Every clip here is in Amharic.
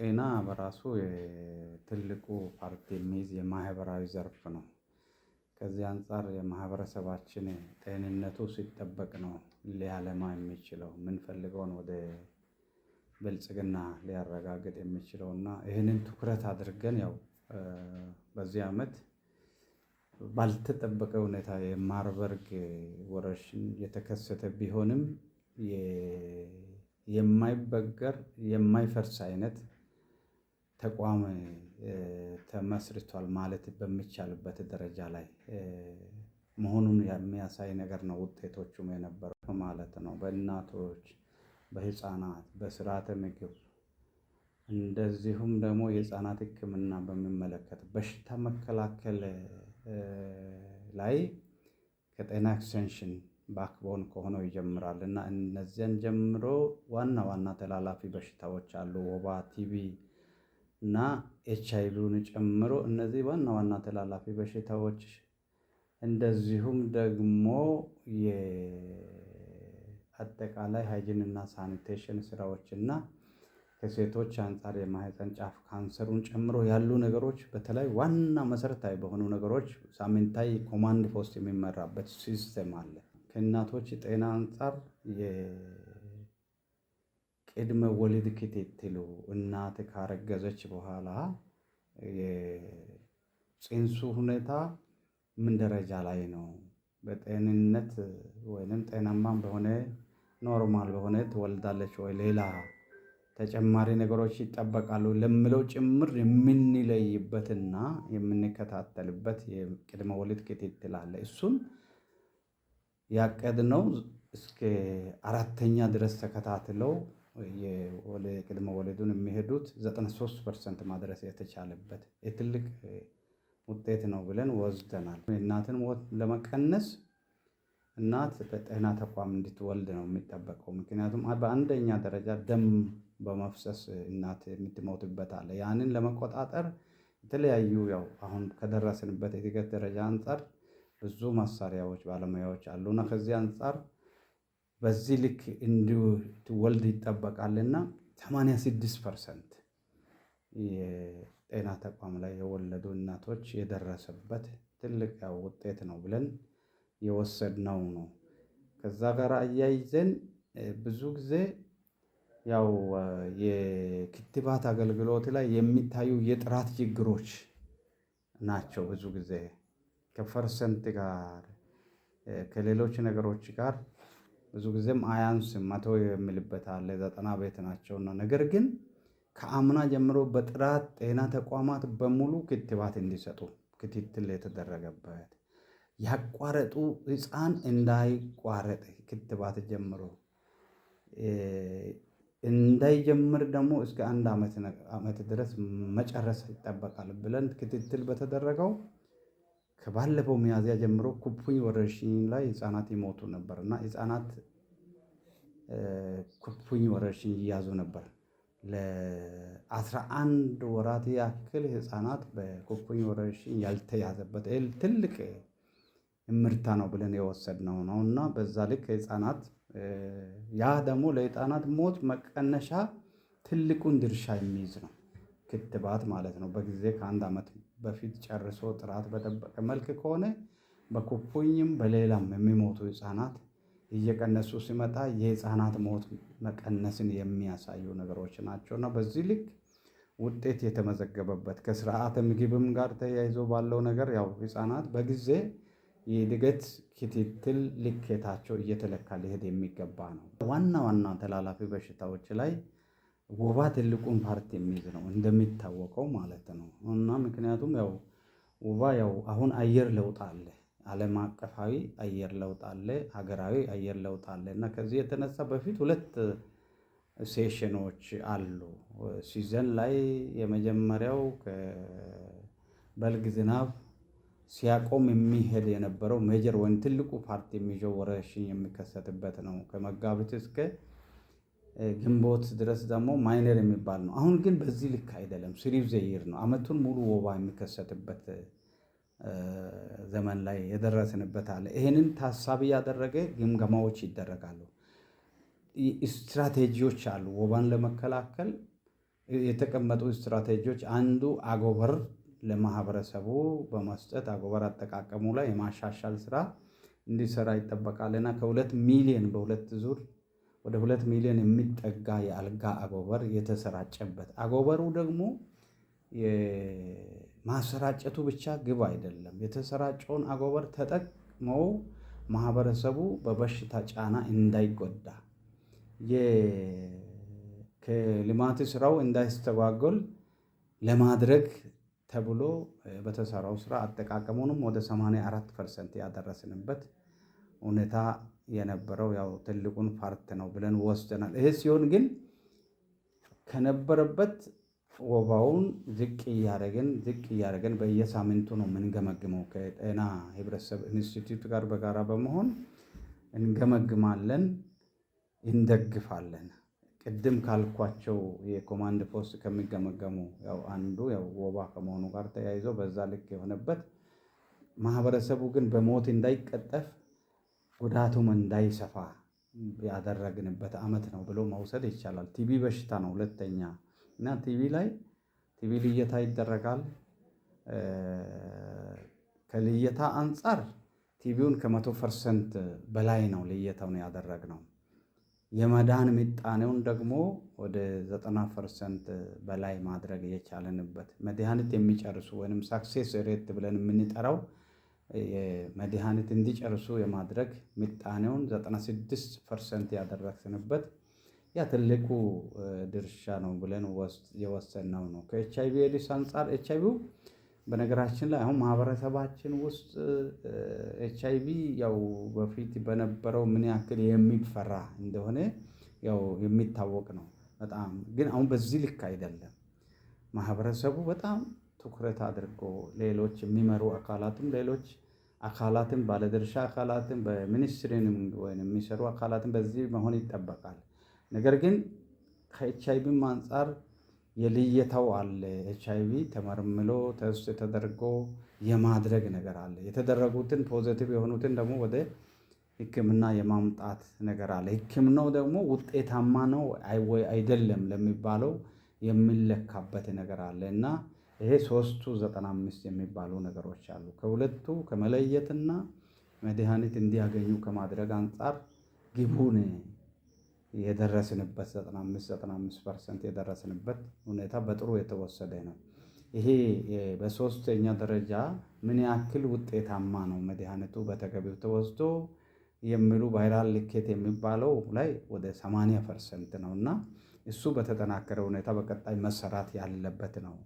ጤና በራሱ ትልቁ ፓርቲ የሚይዝ የማህበራዊ ዘርፍ ነው። ከዚህ አንፃር የማህበረሰባችን ጤንነቱ ሲጠበቅ ነው ሊያለማ የሚችለው የምንፈልገውን ወደ ብልጽግና ሊያረጋግጥ የሚችለው እና ይህንን ትኩረት አድርገን ያው በዚህ ዓመት ባልተጠበቀ ሁኔታ የማርበርግ ወረርሽኝ የተከሰተ ቢሆንም የማይበገር የማይፈርስ አይነት ተቋም ተመስርቷል ማለት በሚቻልበት ደረጃ ላይ መሆኑን የሚያሳይ ነገር ነው። ውጤቶቹም የነበረው ማለት ነው። በእናቶች፣ በህፃናት፣ በስርዓተ ምግብ እንደዚሁም ደግሞ የህፃናት ሕክምና በሚመለከት በሽታ መከላከል ላይ ከጤና ኤክስቴንሽን ባክቦን ከሆነው ይጀምራል እና እነዚያን ጀምሮ ዋና ዋና ተላላፊ በሽታዎች አሉ። ወባ፣ ቲቪ እና ኤችአይቪውን ጨምሮ እነዚህ ዋና ዋና ተላላፊ በሽታዎች እንደዚሁም ደግሞ የአጠቃላይ ሃይጂን እና ሳኒቴሽን ስራዎች እና ከሴቶች አንጻር የማህፀን ጫፍ ካንሰሩን ጨምሮ ያሉ ነገሮች በተለይ ዋና መሰረታዊ በሆኑ ነገሮች ሳምንታዊ ኮማንድ ፖስት የሚመራበት ሲስተም አለ። ከእናቶች ጤና አንጻር የቅድመ ወሊድ ክትትሉ እናት ካረገዘች በኋላ የፅንሱ ሁኔታ ምን ደረጃ ላይ ነው፣ በጤንነት ወይንም ጤናማም በሆነ ኖርማል በሆነ ትወልዳለች ወይ፣ ሌላ ተጨማሪ ነገሮች ይጠበቃሉ ለምለው ጭምር የምንለይበትና የምንከታተልበት የቅድመ ወሊድ ክትትል አለ። እሱም ያቀድነው እስከ 4ኛ ድረስ ተከታትለው የቅድመ ወሊዱን የሚሄዱት 93% ማድረስ የተቻለበት የትልቅ ውጤት ነው ብለን ወስደናል። የእናትን ሞት ለመቀነስ እናት በጤና ተቋም እንድትወልድ ነው የሚጠበቀው። ምክንያቱም በአንደኛ ደረጃ ደም በመፍሰስ እናት የምትሞትበት አለ። ያንን ለመቆጣጠር የተለያዩ ያው አሁን ከደረስንበት የእድገት ደረጃ አንጻር ብዙ መሳሪያዎች፣ ባለሙያዎች አሉና ከዚህ አንጻር በዚህ ልክ እንድትወልድ ይጠበቃልና 86% የጤና ተቋም ላይ የወለዱ እናቶች የደረሰበት ትልቅ ያው ውጤት ነው ብለን የወሰድነው ነው። ከዛ ጋር አያይዘን ብዙ ጊዜ ያው የክትባት አገልግሎት ላይ የሚታዩ የጥራት ችግሮች ናቸው። ብዙ ጊዜ ከፐርሰንት ጋር ከሌሎች ነገሮች ጋር ብዙ ጊዜም አያንስም። 100 የሚልበት አለ 90 ቤት ናቸውና ነገር ግን ከአምና ጀምሮ በጥራት ጤና ተቋማት በሙሉ ክትባት እንዲሰጡ ክትትል የተደረገበት ያቋረጡ ህፃን እንዳይቋረጥ ክትባት ጀምሮ እንዳይጀምር ደግሞ እስከ 1 ዓመት ድረስ መጨረስ ይጠበቃል ብለን ክትትል በተደረገው ከባለፈው ሚያዝያ ጀምሮ ኩፍኝ ወረርሽኝ ላይ ህፃናት ይሞቱ ነበር እና ህፃናት ኩፍኝ ወረርሽኝ ይያዙ ነበር። ለ11 ወራት ያክል ህፃናት በኩፍኝ ወረርሽኝ ያልተያዘበት ትልቅ እምርታ ነው ብለን የወሰድነው ነው እና በዛ ልክ ህፃናት ያ ደግሞ ለህፃናት ሞት መቀነሻ ትልቁን ድርሻ የሚይዝ ነው ክትባት ማለት ነው። በጊዜ ከ1 ዓመት በፊት ጨርሶ ጥራት በጠበቀ መልክ ከሆነ በኩፍኝም በሌላም የሚሞቱ ህፃናት እየቀነሱ ሲመጣ የህፃናት ሞት መቀነስን የሚያሳዩ ነገሮች ናቸውና በዚህ ልክ ውጤት የተመዘገበበት ከስርዓተ ምግብም ጋር ተያይዞ ባለው ነገር ያው ህፃናት በጊዜ የእድገት ክትትል ልኬታቸው እየተለካ ሊሄድ የሚገባ ነው። ዋና ዋና ተላላፊ በሽታዎች ላይ ወባ ትልቁን ፓርቲ የሚይዝ ነው እንደሚታወቀው ማለት ነው እና ምክንያቱም ያው ወባ ያው አሁን አየር ለውጥ አለ፣ ዓለም አቀፋዊ አየር ለውጥ አለ፣ ሀገራዊ አየር ለውጥ አለ እና ከዚህ የተነሳ በፊት 2 ሴሽኖች አሉ። ሲዘን ላይ የመጀመሪያው ከበልግ ዝናብ ሲያቆም የሚሄድ የነበረው ሜጀር ወይም ትልቁ ፓርቲ የሚይዘው ወረርሽኝ የሚከሰትበት ነው። ከመጋቢት እስከ ግንቦት ድረስ ደግሞ ማይነር የሚባል ነው። አሁን ግን በዚህ ልክ አይደለም፣ ሲሪቭ ዘይር ነው። አመቱን ሙሉ ወባ የሚከሰትበት ዘመን ላይ የደረስንበት አለ። ይሄንን ታሳቢ ያደረገ ግምገማዎች ይደረጋሉ። ስትራቴጂዎች አሉ ወባን ለመከላከል የተቀመጡ ስትራቴጂዎች አንዱ አጎበር ለማህበረሰቡ በመስጠት አጎበር አጠቃቀሙ ላይ የማሻሻል ስራ እንዲሰራ ይጠበቃልና ከ2 ሚሊዮን በሁለት ዙር ወደ 2 ሚሊዮን የሚጠጋ የአልጋ አጎበር የተሰራጨበት አጎበሩ ደግሞ የማሰራጨቱ ብቻ ግብ አይደለም። የተሰራጨውን አጎበር ተጠቅመው ማህበረሰቡ በበሽታ ጫና እንዳይጎዳ ከልማት ስራው እንዳይስተጓጎል ለማድረግ ተብሎ በተሰራው ስራ አጠቃቀሙንም ወደ 84% ያደረስንበት ሁኔታ የነበረው ያው ትልቁን ፓርት ነው ብለን ወስደናል። ይሄ ሲሆን ግን ከነበረበት ወባውን ዝቅ እያደረገን በየሳምንቱ ነው የምንገመግመው። ከጤና ህብረተሰብ ኢንስቲትዩት ጋር በጋራ በመሆን እንገመግማለን፣ እንደግፋለን። ቅድም ካልኳቸው የኮማንድ ፖስት ከሚገመገሙ ያው አንዱ ያው ወባ ከመሆኑ ጋር ተያይዞ በዛ ልክ የሆነበት ማህበረሰቡ ግን በሞት እንዳይቀጠፍ ጉዳቱም እንዳይሰፋ ያደረግንበት ዓመት ነው ብሎ መውሰድ ይቻላል። ቲቢ በሽታ ነው ሁለተኛ እና ቲቢ ልየታ ይደረጋል። ከልየታ አንጻር ቲቢውን ከ100% በላይ ነው ልየታውን ያደረግነው። የመዳን ምጣኔውን ደግሞ ወደ 90% በላይ ማድረግ የቻለንበት መድኃኒት የሚጨርሱ ወይንም ሳክሴስ ሬት ብለን የምንጠራው መድኃኒት እንዲጨርሱ የማድረግ ምጣኔውን 96% ያደረስንበት ያ ትልቁ ድርሻ ነው ብለን የወሰንነው ነው። ከኤችአይቪ ኤድስ አንጻር ኤችአይቪው በነገራችን ላይ አሁን ማህበረሰባችን ውስጥ ኤችአይቪ ያው በፊት በነበረው ምን ያክል የሚፈራ እንደሆነ ያው የሚታወቅ ነው። በጣም ግን አሁን በዚህ ልክ አይደለም። ማህበረሰቡ በጣም ትኩረት አድርጎ ሌሎች የሚመሩ አካላትም ባለድርሻ አካላትም በሚኒስትሪንም ወይም የሚሰሩ አካላትም በዚህ መሆን ይጠበቃል። ነገር ግን ከኤችአይቪም አንጻር የልየታው አለ። ኤችአይቪ ተመርምሎ ቴስት ተደርጎ የማድረግ ነገር አለ። የተደረጉትን ፖዚቲቭ የሆኑትን ደግሞ ወደ ሕክምና የማምጣት ነገር አለ። ሕክምናው ደግሞ ውጤታማ ነው አይደለም ለሚባለው የሚለካበት ነገር አለ እና ይሄ 395 የሚባሉ ነገሮች አሉ። ከሁለቱ ከመለየትና መድኃኒት እንዲያገኙ ከማድረግ አንጻር ግቡን የደረስንበት 95% የደረስንበት ሁኔታ በጥሩ የተወሰደ ነው። ይሄ በሶስተኛ ደረጃ ምን ያክል ውጤታማ ነው መድኃኒቱ በተገቢው ተወስዶ የሚሉ ቫይራል ልኬት የሚባለው ላይ ወደ 80% ነው እና እሱ በተጠናከረ ሁኔታ በቀጣይ መሰራት ያለበት ነው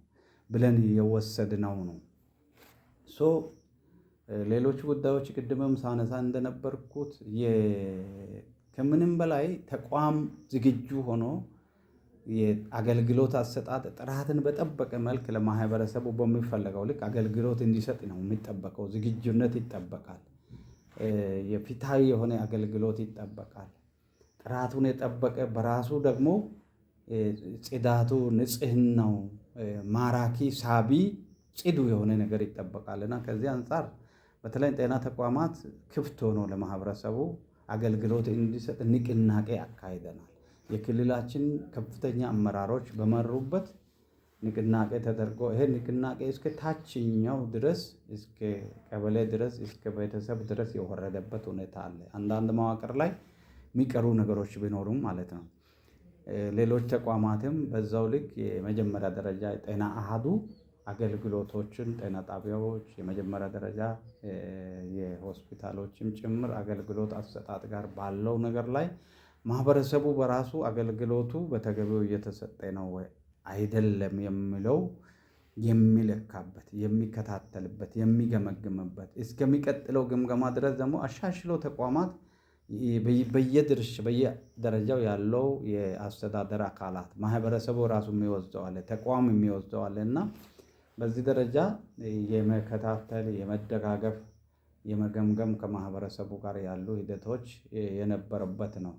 ብለን የወሰድነው ነው። ሌሎች ጉዳዮች ቅድምም ሳነሳ እንደነበርኩት ከምንም በላይ ተቋም ዝግጁ ሆኖ የአገልግሎት አሰጣጥ ጥራትን በጠበቀ መልክ ለማህበረሰቡ በሚፈለገው ልክ አገልግሎት እንዲሰጥ ነው የሚጠበቀው። ዝግጁነት ይጠበቃል። የፍትሃዊ የሆነ አገልግሎት ይጠበቃል። ጥራቱን የጠበቀ በራሱ ደግሞ ጽዳቱ፣ ንጽህናው ማራኪ፣ ሳቢ፣ ጽዱ የሆነ ነገር ይጠበቃልና ከዚህ አንጻር በተለይ ጤና ተቋማት ክፍት ሆኖ ለማህበረሰቡ አገልግሎት እንዲሰጥ ንቅናቄ አካሂደናል። የክልላችን ከፍተኛ አመራሮች በመሩበት ንቅናቄ ተደርጎ ይሄ ንቅናቄ እስከ ታችኛው ድረስ እስከ ቀበሌ ድረስ እስከ ቤተሰብ ድረስ የወረደበት ሁኔታ አለ። አንዳንድ መዋቅር ላይ የሚቀሩ ነገሮች ቢኖሩም ማለት ነው። ሌሎች ተቋማትም በዛው ልክ የመጀመሪያ ደረጃ ጤና አሃዱ አገልግሎቶችን ጤና ጣቢያዎች፣ የመጀመሪያ ደረጃ የሆስፒታሎችም ጭምር አገልግሎት አሰጣጥ ጋር ባለው ነገር ላይ ማህበረሰቡ በራሱ አገልግሎቱ በተገቢው እየተሰጠ ነው ወይ አይደለም የሚለው የሚለካበት፣ የሚከታተልበት፣ የሚገመግምበት እስከሚቀጥለው ግምገማ ድረስ ደግሞ አሻሽሎ ተቋማት በየደረጃው ያለው የአስተዳደር አካላት ማህበረሰቡ ራሱ የሚወስደው አለ፣ ተቋም የሚወስደው አለ እና በዚህ ደረጃ የመከታተል የመደጋገፍ የመገምገም ከማህበረሰቡ ጋር ያሉ ሂደቶች የነበረበት ነው።